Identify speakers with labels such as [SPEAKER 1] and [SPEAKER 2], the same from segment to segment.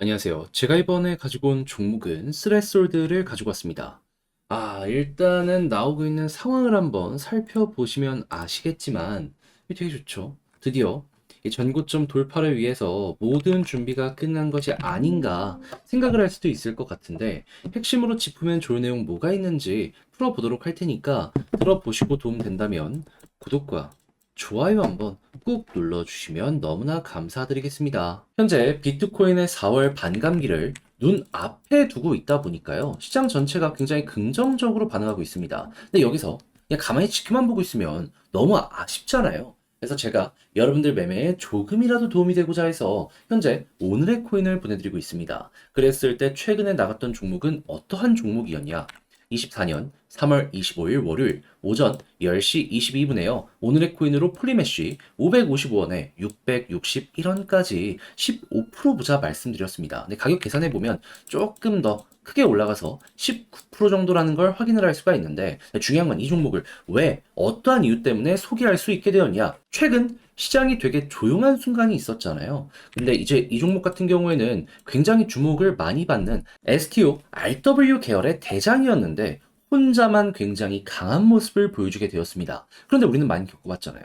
[SPEAKER 1] 안녕하세요. 제가 이번에 가지고 온 종목은 스레솔드를 가지고 왔습니다. 일단은 나오고 있는 상황을 한번 살펴보시면 아시겠지만, 이게 되게 좋죠. 드디어 이 전고점 돌파를 위해서 모든 준비가 끝난 것이 아닌가 생각을 할 수도 있을 것 같은데, 핵심으로 짚으면 좋을 내용 뭐가 있는지 풀어보도록 할 테니까 들어보시고 도움 된다면 구독과 좋아요 한번 꾹 눌러주시면 너무나 감사드리겠습니다. 현재 비트코인의 4월 반감기를 눈 앞에 두고 있다 보니까요. 시장 전체가 굉장히 긍정적으로 반응하고 있습니다. 근데 여기서 그냥 가만히 지켜만 보고 있으면 너무 아쉽잖아요. 그래서 제가 여러분들 매매에 조금이라도 도움이 되고자 해서 현재 오늘의 코인을 보내드리고 있습니다. 그랬을 때 최근에 나갔던 종목은 어떠한 종목이었냐? 24년 3월 25일 월요일 오전 10시 22분에요. 오늘의 코인으로 플리메쉬 555원에 661원까지 15% 부자 말씀드렸습니다. 근데 가격 계산해보면 조금 더 크게 올라가서 19% 정도라는 걸 확인을 할 수가 있는데 중요한 건 이 종목을 왜 어떠한 이유 때문에 소개할 수 있게 되었냐. 최근 시장이 되게 조용한 순간이 있었잖아요. 근데 이제 이 종목 같은 경우에는 굉장히 주목을 많이 받는 STO, RW 계열의 대장이었는데 혼자만 굉장히 강한 모습을 보여주게 되었습니다. 그런데 우리는 많이 겪어봤잖아요.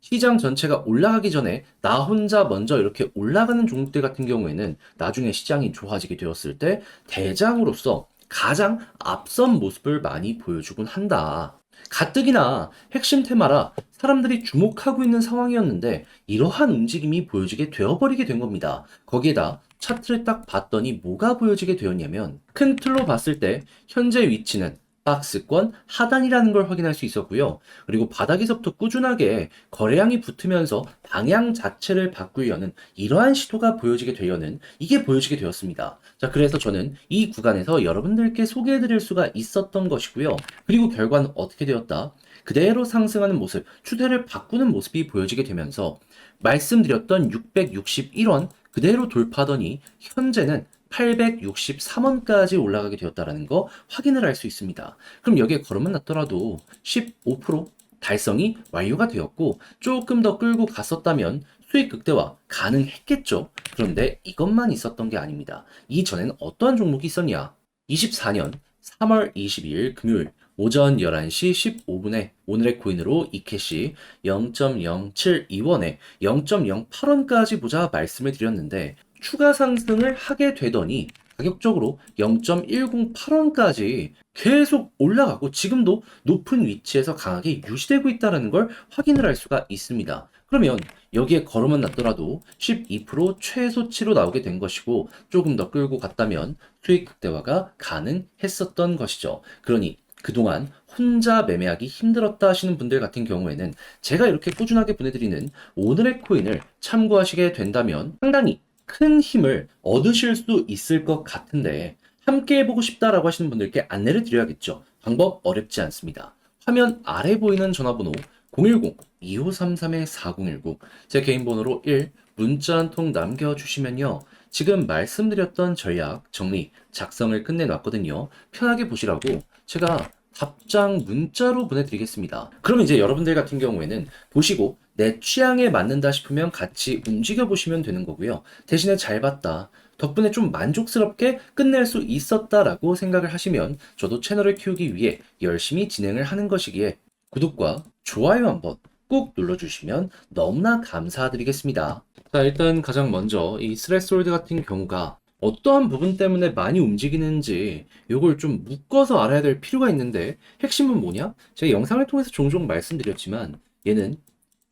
[SPEAKER 1] 시장 전체가 올라가기 전에 나 혼자 먼저 이렇게 올라가는 종목들 같은 경우에는 나중에 시장이 좋아지게 되었을 때 대장으로서 가장 앞선 모습을 많이 보여주곤 한다. 가뜩이나 핵심 테마라 사람들이 주목하고 있는 상황이었는데 이러한 움직임이 보여지게 되어버리게 된 겁니다. 거기에다 차트를 딱 봤더니 뭐가 보여지게 되었냐면 큰 틀로 봤을 때 현재 위치는 박스권 하단이라는 걸 확인할 수 있었고요. 그리고 바닥에서부터 꾸준하게 거래량이 붙으면서 방향 자체를 바꾸려는 이러한 시도가 보여지게 되려는 이게 보여지게 되었습니다. 자, 그래서 저는 이 구간에서 여러분들께 소개해드릴 수가 있었던 것이고요. 그리고 결과는 어떻게 되었다? 그대로 상승하는 모습, 추세를 바꾸는 모습이 보여지게 되면서 말씀드렸던 661원 그대로 돌파하더니 현재는 863원까지 올라가게 되었다는 거 확인을 할 수 있습니다. 그럼 여기에 걸음만 났더라도 15% 달성이 완료가 되었고 조금 더 끌고 갔었다면 수익 극대화 가능했겠죠. 그런데 이것만 있었던 게 아닙니다. 이전에는 어떠한 종목이 있었냐? 24년 3월 22일 금요일 오전 11시 15분에 오늘의 코인으로 이캐시 0.072원에 0.08원까지 보자 말씀을 드렸는데 추가 상승을 하게 되더니 가격적으로 0.108원까지 계속 올라가고 지금도 높은 위치에서 강하게 유지되고 있다는 걸 확인을 할 수가 있습니다. 그러면 여기에 걸음만 났더라도 12% 최소치로 나오게 된 것이고 조금 더 끌고 갔다면 수익 극대화가 가능했었던 것이죠. 그러니 그동안 혼자 매매하기 힘들었다 하시는 분들 같은 경우에는 제가 이렇게 꾸준하게 보내드리는 오늘의 코인을 참고하시게 된다면 상당히 큰 힘을 얻으실 수 있을 것 같은데 함께 해보고 싶다라고 하시는 분들께 안내를 드려야겠죠. 방법 어렵지 않습니다. 화면 아래 보이는 전화번호 010-2533-4019 제 개인 번호로 1 문자 한 통 남겨주시면요. 지금 말씀드렸던 전략 정리 작성을 끝내놨거든요. 편하게 보시라고 제가 답장 문자로 보내드리겠습니다. 그럼 이제 여러분들 같은 경우에는 보시고 내 취향에 맞는다 싶으면 같이 움직여 보시면 되는 거고요. 대신에 잘 봤다. 덕분에 좀 만족스럽게 끝낼 수 있었다라고 생각을 하시면 저도 채널을 키우기 위해 열심히 진행을 하는 것이기에 구독과 좋아요 한번 꼭 눌러주시면 너무나 감사드리겠습니다. 자, 일단 가장 먼저 이 스레스홀드 같은 경우가 어떠한 부분 때문에 많이 움직이는지 이걸 좀 묶어서 알아야 될 필요가 있는데 핵심은 뭐냐? 제가 영상을 통해서 종종 말씀드렸지만 얘는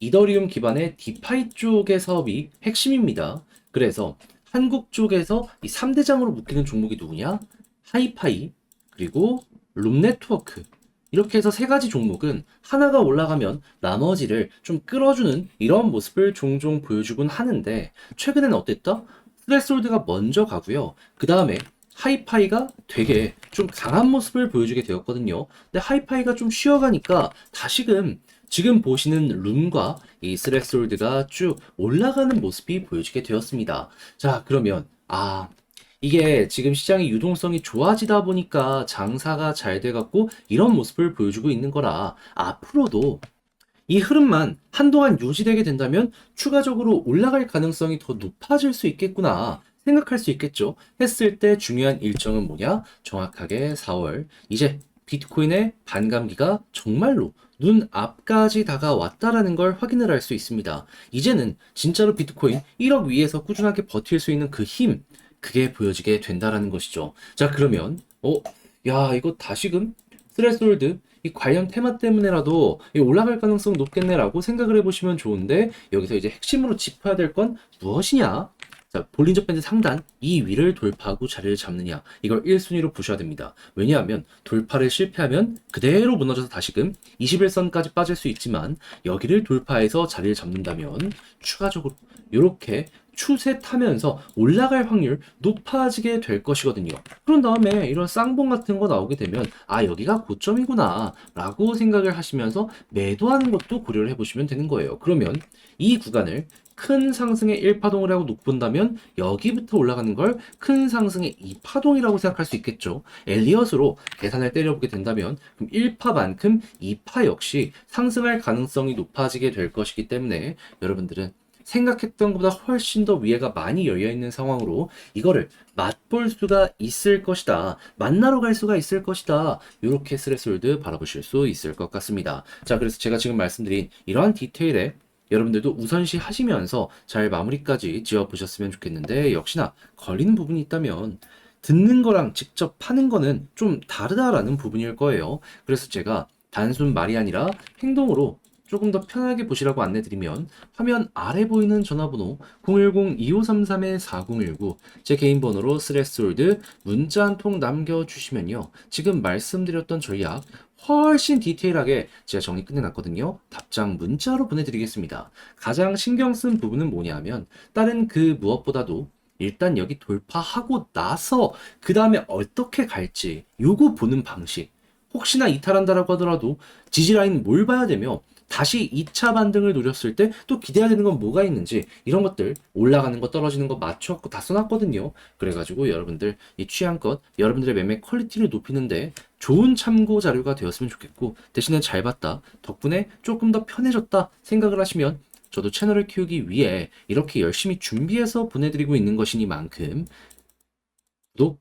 [SPEAKER 1] 이더리움 기반의 디파이 쪽의 사업이 핵심입니다. 그래서 한국 쪽에서 이 3대장으로 묶이는 종목이 누구냐? 하이파이, 그리고 룸네트워크. 이렇게 해서 세 가지 종목은 하나가 올라가면 나머지를 좀 끌어주는 이런 모습을 종종 보여주곤 하는데 최근에는 어땠다? 스레스홀드가 먼저 가고요. 그 다음에 하이파이가 되게 좀 강한 모습을 보여주게 되었거든요. 근데 하이파이가 좀 쉬어가니까 다시금 지금 보시는 룸과 이 스레스홀드가 쭉 올라가는 모습이 보여지게 되었습니다. 자, 그러면 이게 지금 시장의 유동성이 좋아지다 보니까 장사가 잘 돼갖고 이런 모습을 보여주고 있는 거라 앞으로도 이 흐름만 한동안 유지되게 된다면 추가적으로 올라갈 가능성이 더 높아질 수 있겠구나 생각할 수 있겠죠. 했을 때 중요한 일정은 뭐냐? 정확하게 4월. 이제 비트코인의 반감기가 정말로 눈앞까지 다가왔다라는 걸 확인을 할 수 있습니다. 이제는 진짜로 비트코인 1억 위에서 꾸준하게 버틸 수 있는 그 힘, 그게 보여지게 된다라는 것이죠. 자, 그러면 야, 이거 다시금 스레스홀드 이 관련 테마 때문에라도 올라갈 가능성 높겠네라고 생각을 해보시면 좋은데, 여기서 이제 핵심으로 짚어야 될 건 무엇이냐? 자, 볼린저 밴드 상단 이 위를 돌파하고 자리를 잡느냐, 이걸 1순위로 보셔야 됩니다. 왜냐하면 돌파를 실패하면 그대로 무너져서 다시금 21선까지 빠질 수 있지만, 여기를 돌파해서 자리를 잡는다면 추가적으로 이렇게 추세 타면서 올라갈 확률 높아지게 될 것이거든요. 그런 다음에 이런 쌍봉 같은 거 나오게 되면 아, 여기가 고점이구나 라고 생각을 하시면서 매도하는 것도 고려를 해보시면 되는 거예요. 그러면 이 구간을 큰 상승의 1파동을 하고 놓고 본다면 여기부터 올라가는 걸 큰 상승의 2파동이라고 생각할 수 있겠죠. 엘리엇으로 계산을 때려보게 된다면 그럼 1파만큼 2파 역시 상승할 가능성이 높아지게 될 것이기 때문에, 여러분들은 생각했던 것보다 훨씬 더 위에가 많이 열려있는 상황으로 이거를 맛볼 수가 있을 것이다, 만나러 갈 수가 있을 것이다, 이렇게 스레스홀드 바라보실 수 있을 것 같습니다. 자, 그래서 제가 지금 말씀드린 이러한 디테일에 여러분들도 우선시 하시면서 잘 마무리까지 지어보셨으면 좋겠는데, 역시나 걸리는 부분이 있다면 듣는 거랑 직접 파는 거는 좀 다르다라는 부분일 거예요. 그래서 제가 단순 말이 아니라 행동으로 조금 더 편하게 보시라고 안내드리면, 화면 아래 보이는 전화번호 010-2533-4019 제 개인 번호로 스레스홀드 문자 한 통 남겨주시면요, 지금 말씀드렸던 전략 훨씬 디테일하게 제가 정리 끝내놨거든요. 답장 문자로 보내드리겠습니다. 가장 신경 쓴 부분은 뭐냐면, 다른 그 무엇보다도 일단 여기 돌파하고 나서 그 다음에 어떻게 갈지 요거 보는 방식. 혹시나 이탈한다라고 하더라도 지지라인 뭘 봐야 되며, 다시 2차 반등을 노렸을 때 또 기대해야 되는 건 뭐가 있는지, 이런 것들 올라가는 거 떨어지는 거 맞춰갖고 다 써놨거든요. 그래가지고 여러분들 이 취향껏 여러분들의 매매 퀄리티를 높이는데 좋은 참고 자료가 되었으면 좋겠고, 대신에 잘 봤다, 덕분에 조금 더 편해졌다 생각을 하시면, 저도 채널을 키우기 위해 이렇게 열심히 준비해서 보내드리고 있는 것이니만큼 구독,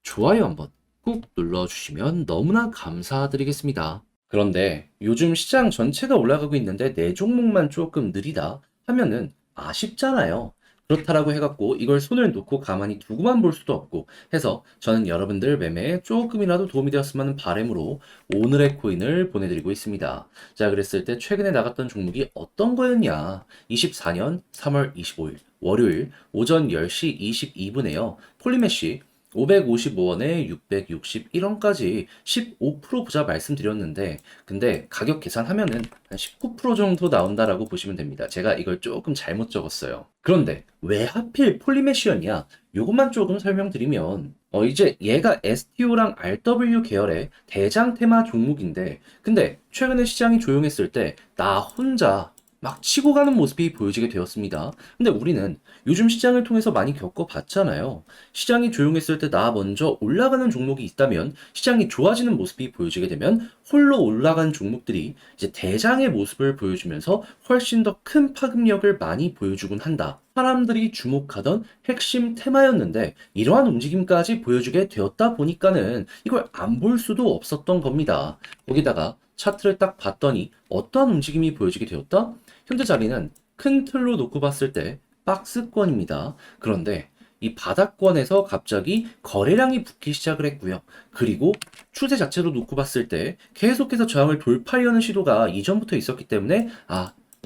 [SPEAKER 1] 좋아요 한번 꾹 눌러주시면 너무나 감사드리겠습니다. 그런데 요즘 시장 전체가 올라가고 있는데 내 종목만 조금 느리다 하면은 아쉽잖아요. 그렇다라고 해갖고 이걸 손을 놓고 가만히 두고만 볼 수도 없고 해서, 저는 여러분들 매매에 조금이라도 도움이 되었으면 하는 바람으로 오늘의 코인을 보내드리고 있습니다. 자, 그랬을 때 최근에 나갔던 종목이 어떤 거였냐? 24년 3월 25일 월요일 오전 10시 22분에요. 폴리메쉬 555원에 661원까지 15% 보자 말씀드렸는데, 근데 가격 계산하면은 한 19% 정도 나온다라고 보시면 됩니다. 제가 이걸 조금 잘못 적었어요. 그런데 왜 하필 폴리메쉬였냐? 요것만 조금 설명드리면, 이제 얘가 STO랑 RW 계열의 대장 테마 종목인데, 근데 최근에 시장이 조용했을 때 나 혼자 막 치고 가는 모습이 보여지게 되었습니다. 근데 우리는 요즘 시장을 통해서 많이 겪어봤잖아요. 시장이 조용했을 때 나 먼저 올라가는 종목이 있다면, 시장이 좋아지는 모습이 보여지게 되면 홀로 올라간 종목들이 이제 대장의 모습을 보여주면서 훨씬 더 큰 파급력을 많이 보여주곤 한다. 사람들이 주목하던 핵심 테마였는데 이러한 움직임까지 보여주게 되었다 보니까는 이걸 안 볼 수도 없었던 겁니다. 거기다가 차트를 딱 봤더니 어떠한 움직임이 보여지게 되었다? 현재 자리는 큰 틀로 놓고 봤을 때 박스권입니다. 그런데 이 바닥권에서 갑자기 거래량이 붙기 시작을 했고요. 그리고 추세 자체로 놓고 봤을 때 계속해서 저항을 돌파하려는 시도가 이전부터 있었기 때문에,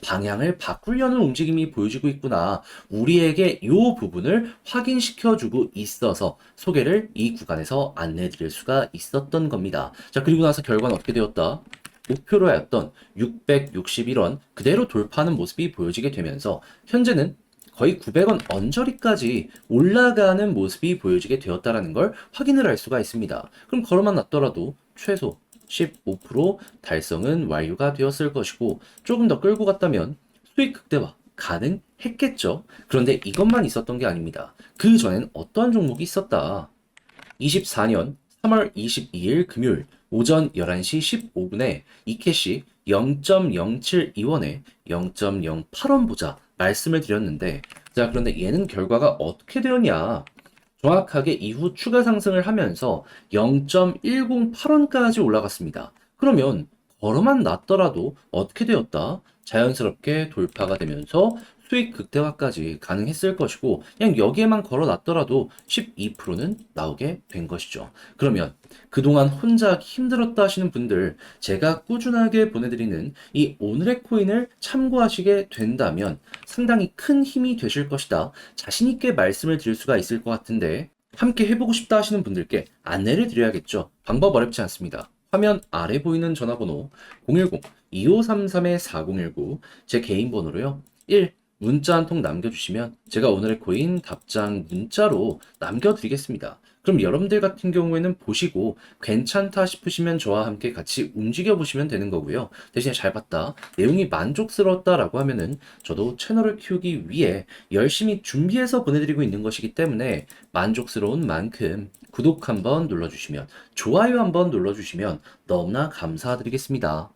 [SPEAKER 1] 방향을 바꾸려는 움직임이 보여지고 있구나, 우리에게 이 부분을 확인시켜주고 있어서 소개를 이 구간에서 안내드릴 수가 있었던 겁니다. 자, 그리고 나서 결과는 어떻게 되었다? 목표로 하였던 661원 그대로 돌파하는 모습이 보여지게 되면서 현재는 거의 900원 언저리까지 올라가는 모습이 보여지게 되었다는 걸 확인을 할 수가 있습니다. 그럼 걸어만 놨더라도 최소 15% 달성은 완료가 되었을 것이고, 조금 더 끌고 갔다면 수익 극대화 가능했겠죠. 그런데 이것만 있었던 게 아닙니다. 그 전엔 어떠한 종목이 있었다? 24년 3월 22일 금요일 오전 11시 15분에 이캐시 0.072원에 0.08원 보자 말씀을 드렸는데, 자, 그런데 얘는 결과가 어떻게 되었냐? 정확하게 이후 추가 상승을 하면서 0.108원까지 올라갔습니다. 그러면 걸어만 놨더라도 어떻게 되었다? 자연스럽게 돌파가 되면서 수익 극대화까지 가능했을 것이고, 그냥 여기에만 걸어 놨더라도 12%는 나오게 된 것이죠. 그러면 그동안 혼자 하기 힘들었다 하시는 분들, 제가 꾸준하게 보내드리는 이 오늘의 코인을 참고하시게 된다면 상당히 큰 힘이 되실 것이다. 자신 있게 말씀을 드릴 수가 있을 것 같은데, 함께 해보고 싶다 하시는 분들께 안내를 드려야겠죠. 방법 어렵지 않습니다. 화면 아래 보이는 전화번호 010-2533-4019, 제 개인 번호로요. 1. 문자 한 통 남겨주시면 제가 오늘의 코인 답장 문자로 남겨드리겠습니다. 그럼 여러분들 같은 경우에는 보시고 괜찮다 싶으시면 저와 함께 같이 움직여 보시면 되는 거고요. 대신에 잘 봤다, 내용이 만족스러웠다라고 하면은 저도 채널을 키우기 위해 열심히 준비해서 보내드리고 있는 것이기 때문에 만족스러운 만큼 구독 한번 눌러주시면, 좋아요 한번 눌러주시면 너무나 감사드리겠습니다.